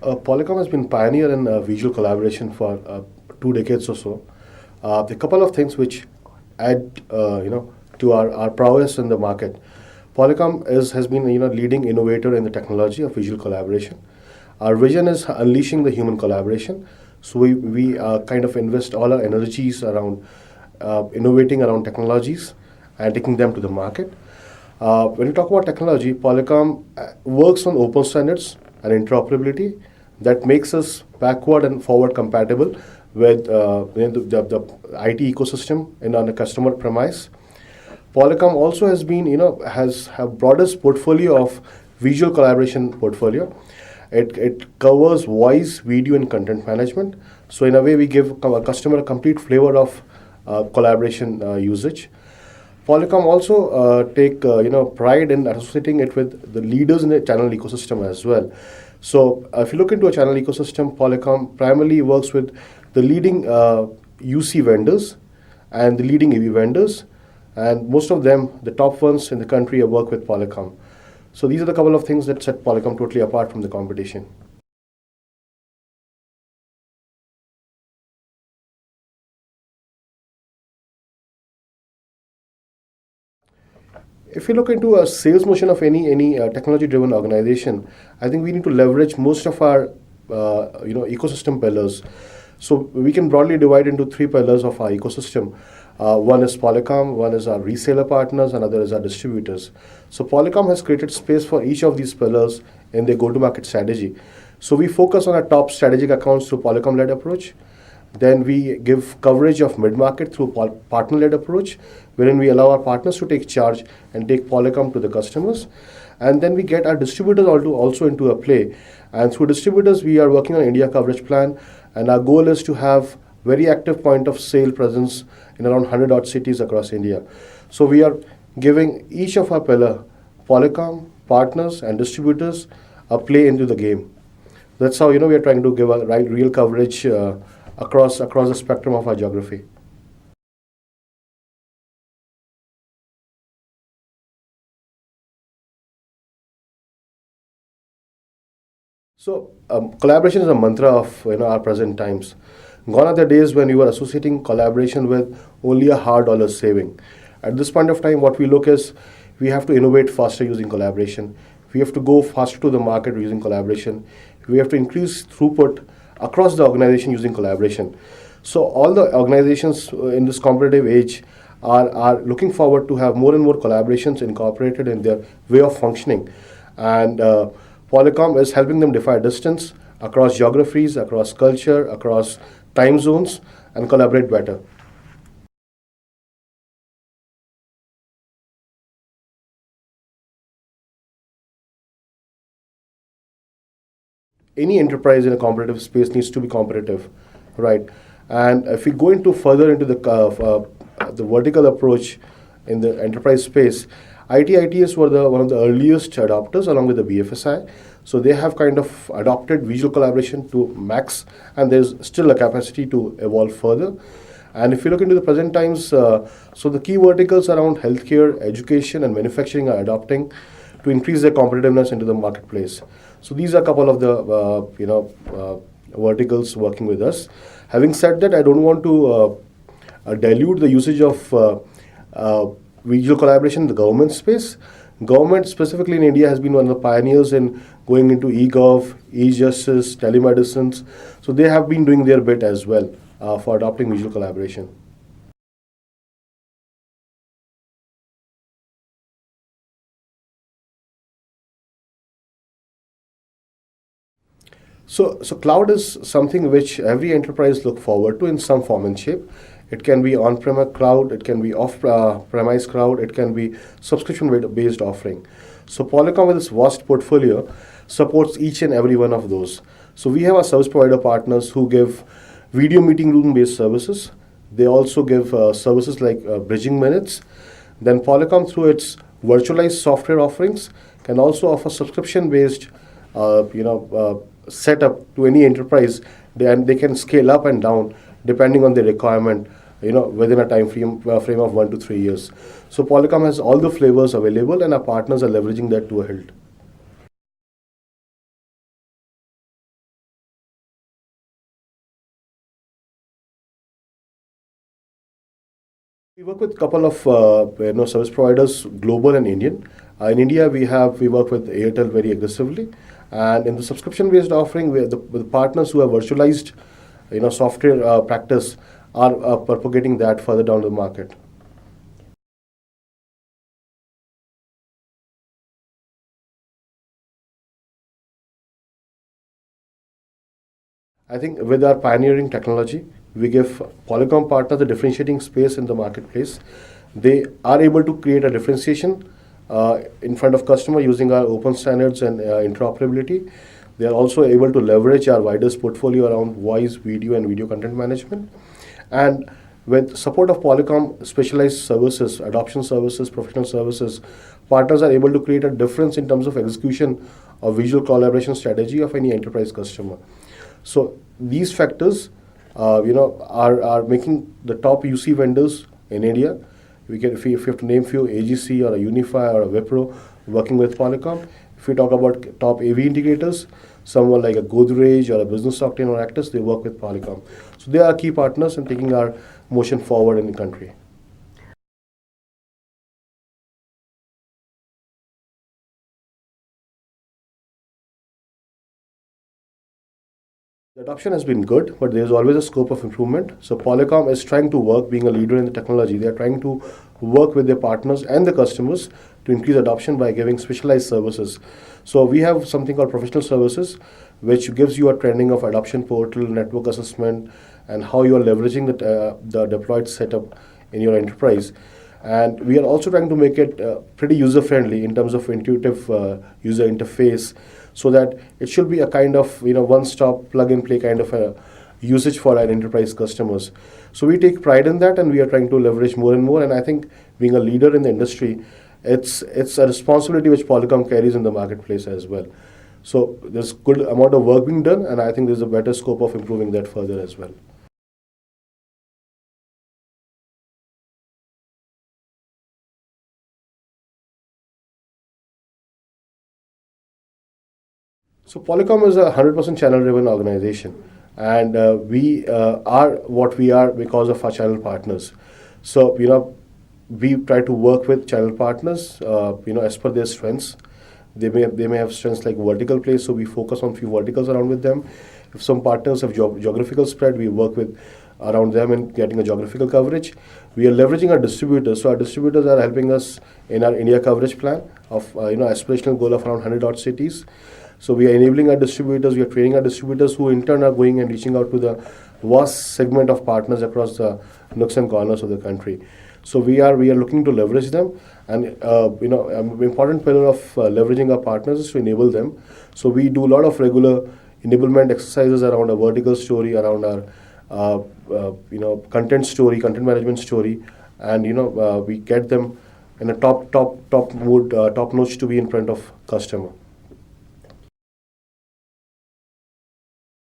Polycom has been pioneer in visual collaboration for 2 decades or so. The couple of things which add, to our prowess in the market. Polycom has been, leading innovator in the technology of visual collaboration. Our vision is unleashing the human collaboration. So we kind of invest all our energies around innovating around technologies and taking them to the market. When we talk about technology, Polycom works on open standards and interoperability that makes us backward and forward compatible with the IT ecosystem in on a customer premise. Polycom also has been, has have broadest portfolio of visual collaboration portfolio. It covers voice, video, and content management. So in a way, we give a customer a complete flavor of collaboration usage. Polycom also take pride in associating it with the leaders in the channel ecosystem as well. So if you look into a channel ecosystem, Polycom primarily works with the leading UC vendors and the leading AV vendors, and most of them, the top ones in the country, work with Polycom. So these are the couple of things that set Polycom totally apart from the competition. If you look into a sales motion of any technology-driven organization, I think we need to leverage most of our ecosystem pillars. So we can broadly divide into three pillars of our ecosystem. One is Polycom, one is our reseller partners, another is our distributors. So Polycom has created space for each of these pillars in their go-to-market strategy. So we focus on our top strategic accounts through Polycom-led approach. Then we give coverage of mid-market through partner-led approach, wherein we allow our partners to take charge and take Polycom to the customers. And then we get our distributors also into a play. And through distributors, we are working on India coverage plan. And our goal is to have very active point of sale presence in around 100 odd cities across India. So we are giving each of our pillar, Polycom, partners, and distributors, a play into the game. That's how we are trying to give a real coverage across the spectrum of our geography. So collaboration is a mantra of our present times. Gone are the days when you were associating collaboration with only a hard dollar saving. At this point of time, what we look is we have to innovate faster using collaboration. We have to go faster to the market using collaboration. We have to increase throughput across the organization using collaboration. So all the organizations in this competitive age are looking forward to have more and more collaborations incorporated in their way of functioning. And Polycom is helping them defy distance across geographies, across culture, across time zones, and collaborate better. Any enterprise in a competitive space needs to be competitive, right? And if we go into further into the vertical approach in the enterprise space, ITITs were one of the earliest adopters along with the BFSI. So they have kind of adopted visual collaboration to max, and there's still a capacity to evolve further. And if you look into the present times, so the key verticals around healthcare, education, and manufacturing are adopting to increase their competitiveness into the marketplace. So these are a couple of the verticals working with us. Having said that, I don't want to dilute the usage of visual collaboration in the government space. Government, specifically in India, has been one of the pioneers in going into e-gov, e-justice, telemedicines. So they have been doing their bit as well for adopting visual collaboration. So cloud is something which every enterprise look forward to in some form and shape. It can be on-premise cloud, it can be off-premise cloud, it can be subscription-based offering. So Polycom with its vast portfolio supports each and every one of those. So we have our service provider partners who give video meeting room-based services. They also give services like bridging minutes. Then Polycom, through its virtualized software offerings, can also offer subscription-based, setup to any enterprise, and they can scale up and down depending on the requirement, within a frame of 1 to 3 years. So Polycom has all the flavors available, and our partners are leveraging that to a hilt. We work with a couple of service providers, global and Indian. In India, we work with Airtel very aggressively, and in the subscription-based offering, the partners who have virtualized, software practice are propagating that further down the market. I think with our pioneering technology, we give Polycom partners a differentiating space in the marketplace. They are able to create a differentiation in front of customer using our open standards and interoperability. They are also able to leverage our widest portfolio around voice, video, and video content management. And with support of Polycom specialized services, adoption services, professional services, partners are able to create a difference in terms of execution of visual collaboration strategy of any enterprise customer. So these factors, are making the top UC vendors in India. If you have to name few, AGC or a Unify or a Wipro working with Polycom. If we talk about top AV integrators, someone like a Godrej or a Business Octane or Actus, they work with Polycom. So they are key partners in taking our motion forward in the country. The adoption has been good, but there is always a scope of improvement. So Polycom is trying to work, being a leader in the technology. They are trying to work with their partners and the customers to increase adoption by giving specialized services. So we have something called professional services, which gives you a training of adoption portal, network assessment, and how you are leveraging the deployed setup in your enterprise. And we are also trying to make it pretty user friendly in terms of intuitive user interface, so that it should be a kind of one stop plug and play kind of a usage for our enterprise customers. So we take pride in that, and we are trying to leverage more and more. And I think being a leader in the industry, it's a responsibility which Polycom carries in the marketplace as well. So there's good amount of work being done, and I think there's a better scope of improving that further as well. So Polycom is a 100% channel-driven organization, and we are what we are because of our channel partners. So we try to work with channel partners, as per their strengths. They may have strengths like vertical play, so we focus on few verticals around with them. If some partners have geographical spread, we work with around them and getting a geographical coverage. We are leveraging our distributors, so our distributors are helping us in our India coverage plan of aspirational goal of around 100 odd cities. So we are enabling our distributors, we are training our distributors, who in turn are going and reaching out to the vast segment of partners across the nooks and corners of the country. So we are looking to leverage them, and an important pillar of leveraging our partners is to enable them. So we do a lot of regular enablement exercises around a vertical story, around our content story, content management story, and we get them in a top notch to be in front of customer.